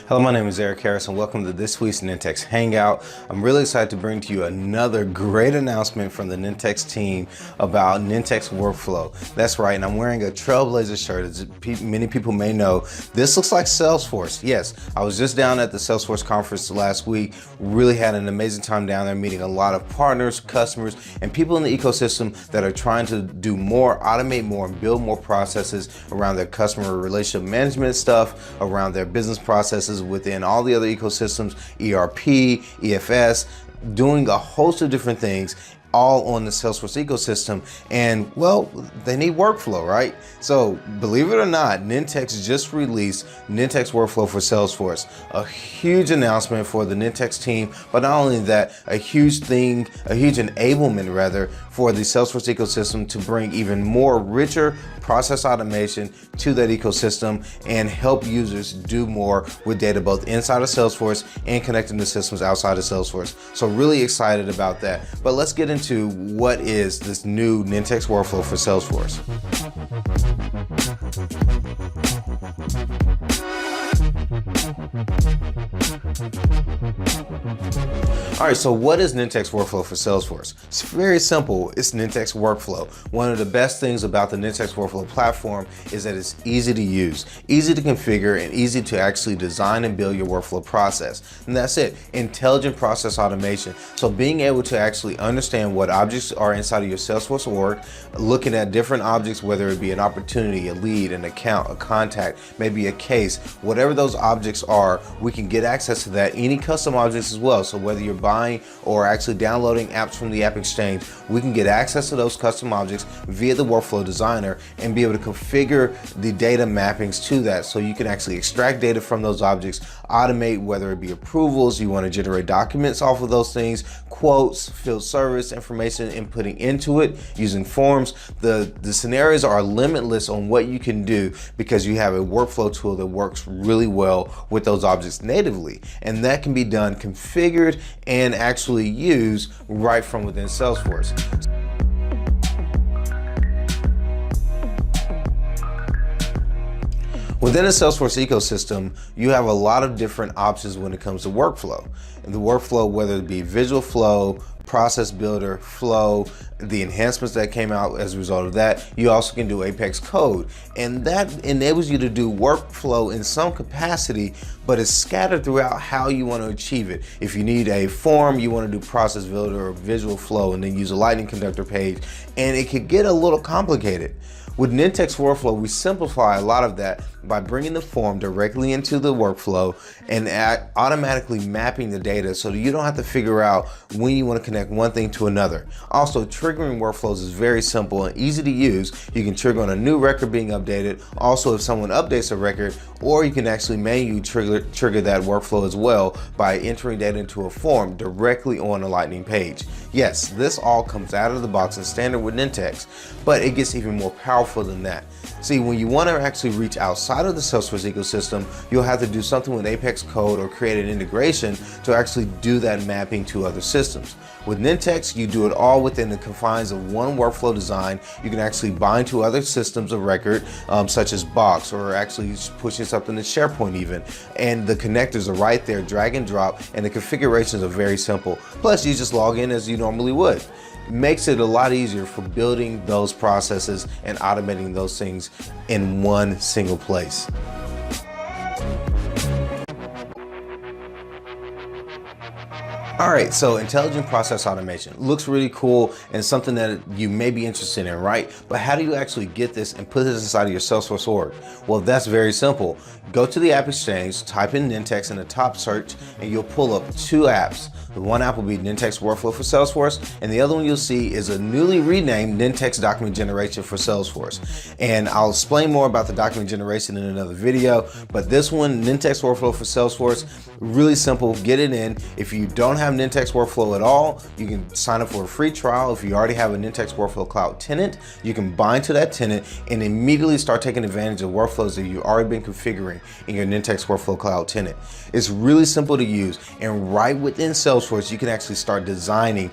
Hello, my name is Eric Harris and welcome to this week's Nintex Hangout. I'm really excited to bring to you another great announcement from the Nintex team about Nintex Workflow. That's right, and I'm wearing a Trailblazer shirt. As many people may know, this looks like Salesforce. Yes, I was just down at the Salesforce conference last week. Really had an amazing time down there meeting a lot of partners, customers, and people in the ecosystem that are trying to do more, automate more, and build more processes around their customer relationship management stuff, around their business processes within all the other ecosystems, ERP, EFS, doing a host of different things, all on the Salesforce ecosystem. And well, they need workflow, right? So believe it or not, Nintex just released Nintex Workflow for Salesforce. A huge announcement for the Nintex team, but not only that, a huge enablement rather for the Salesforce ecosystem to bring even more richer process automation to that ecosystem and help users do more with data both inside of Salesforce and connecting to systems outside of Salesforce. So really excited about that. But let's get into what is this new Nintex Workflow for Salesforce. All right, so what is Nintex Workflow for Salesforce? It's very simple. It's Nintex Workflow. One of the best things about the Nintex Workflow platform is that it's easy to use, easy to configure, and easy to actually design and build your workflow process. And that's it, intelligent process automation. So being able to actually understand what objects are inside of your Salesforce org, looking at different objects, whether it be an opportunity, a lead, an account, a contact, maybe a case, whatever those objects are, we can get access to that, any custom objects as well. So whether you're buying or actually downloading apps from the App Exchange, we can get access to those custom objects via the Workflow Designer and be able to configure the data mappings to that. So you can actually extract data from those objects, automate whether it be approvals, you want to generate documents off of those things, quotes, field service information, inputting into it using forms. The scenarios are limitless on what you can do because you have a workflow tool that works really well with those objects natively. And that can be done configured and actually used right from within Salesforce. Within the Salesforce ecosystem, you have a lot of different options when it comes to workflow. And the workflow, whether it be visual flow, process builder, flow, the enhancements that came out as a result of that, you also can do Apex code. And that enables you to do workflow in some capacity, but it's scattered throughout how you want to achieve it. If you need a form, you want to do process builder or visual flow and then use a lightning conductor page, and it could get a little complicated. With Nintex Workflow, we simplify a lot of that by bringing the form directly into the workflow and automatically mapping the data so that you don't have to figure out when you want to connect one thing to another. Also, triggering workflows is very simple and easy to use. You can trigger on a new record being updated. Also, if someone updates a record, or you can actually manually trigger that workflow as well by entering data into a form directly on a Lightning page. Yes, this all comes out of the box and standard with Nintex, but it gets even more powerful than that. See, when you want to actually reach outside of the Salesforce ecosystem, you'll have to do something with Apex code or create an integration to actually do that mapping to other systems. With Nintex, you do it all within the confines of one workflow design. You can actually bind to other systems of record, such as Box, or actually pushing something to SharePoint even. And the connectors are right there, drag and drop, and the configurations are very simple. Plus, you just log in as you normally would. Makes it a lot easier for building those processes and automating those things in one single place. All right, so intelligent process automation looks really cool and something that you may be interested in, right? But how do you actually get this and put this inside of your Salesforce org? Well, that's very simple. Go to the App Exchange, type in Nintex in the top search, and you'll pull up two apps. The one app will be Nintex Workflow for Salesforce, and the other one you'll see is a newly renamed Nintex Document Generation for Salesforce. And I'll explain more about the document generation in another video, but this one, Nintex Workflow for Salesforce, really simple, get it in. If you don't have have Nintex Workflow at all, you can sign up for a free trial. If you already have a Nintex Workflow Cloud tenant, you can bind to that tenant and immediately start taking advantage of workflows that you've already been configuring in your Nintex Workflow Cloud tenant. It's really simple to use, and right within Salesforce, you can actually start designing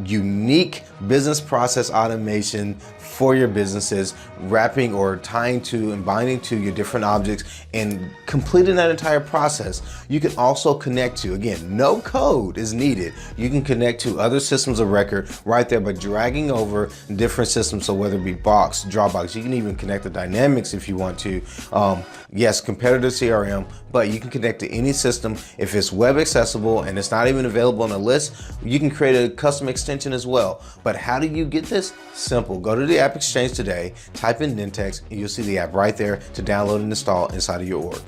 unique business process automation for your businesses, wrapping or tying to and binding to your different objects and completing that entire process. You can also connect to, again, no code is needed. You can connect to other systems of record right there by dragging over different systems. So whether it be Box, Dropbox, you can even connect to Dynamics if you want to. Yes, competitor CRM, but you can connect to any system. If it's web accessible and it's not even available on a list, you can create a custom extension as well. But how do you get this? Simple. Go to the App Exchange today, type in Nintex, and you'll see the app right there to download and install inside of your org.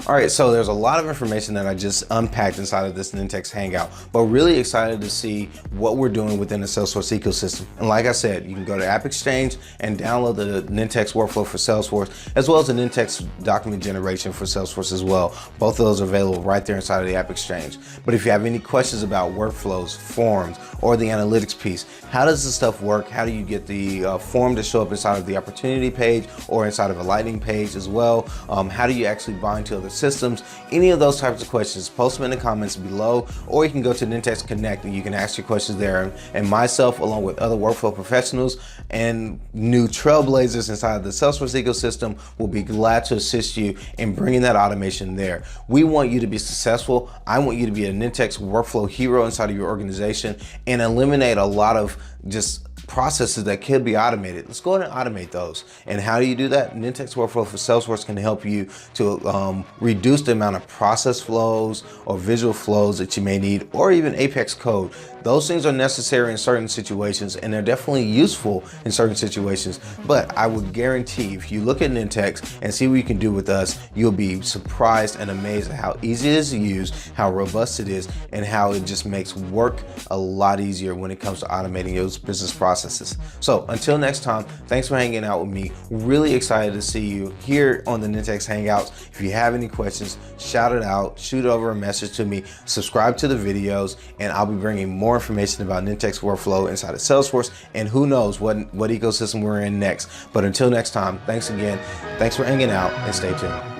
All right, so there's a lot of information that I just unpacked inside of this Nintex Hangout, but really excited to see what we're doing within the Salesforce ecosystem. And like I said, you can go to App Exchange and download the Nintex Workflow for Salesforce, as well as the Nintex document generation for Salesforce as well. Both of those are available right there inside of the App Exchange. But if you have any questions about workflows, forms, or the analytics piece, how does this stuff work? How do you get the form to show up inside of the opportunity page or inside of a lightning page as well? How do you actually bind to other systems? Any of those types of questions, post them in the comments below, or you can go to Nintex Connect and you can ask your questions there. And myself, along with other workflow professionals and new trailblazers inside the Salesforce ecosystem, will be glad to assist you in bringing that automation there. We want you to be successful. I want you to be a Nintex workflow hero inside of your organization and eliminate a lot of just processes that could be automated. Let's go ahead and automate those. And how do you do that? Nintex Workflow for Salesforce can help you to reduce the amount of process flows or visual flows that you may need, or even Apex code. Those things are necessary in certain situations, and they're definitely useful in certain situations. But I would guarantee if you look at Nintex and see what you can do with us, you'll be surprised and amazed at how easy it is to use, how robust it is, and how it just makes work a lot easier when it comes to automating those business processes. So until next time, thanks for hanging out with me. Really excited to see you here on the Nintex Hangouts. If you have any questions, shout it out, shoot over a message to me, subscribe to the videos, and I'll be bringing more information about Nintex Workflow inside of Salesforce, and who knows what ecosystem we're in next. But until next time, thanks again. Thanks for hanging out, and stay tuned.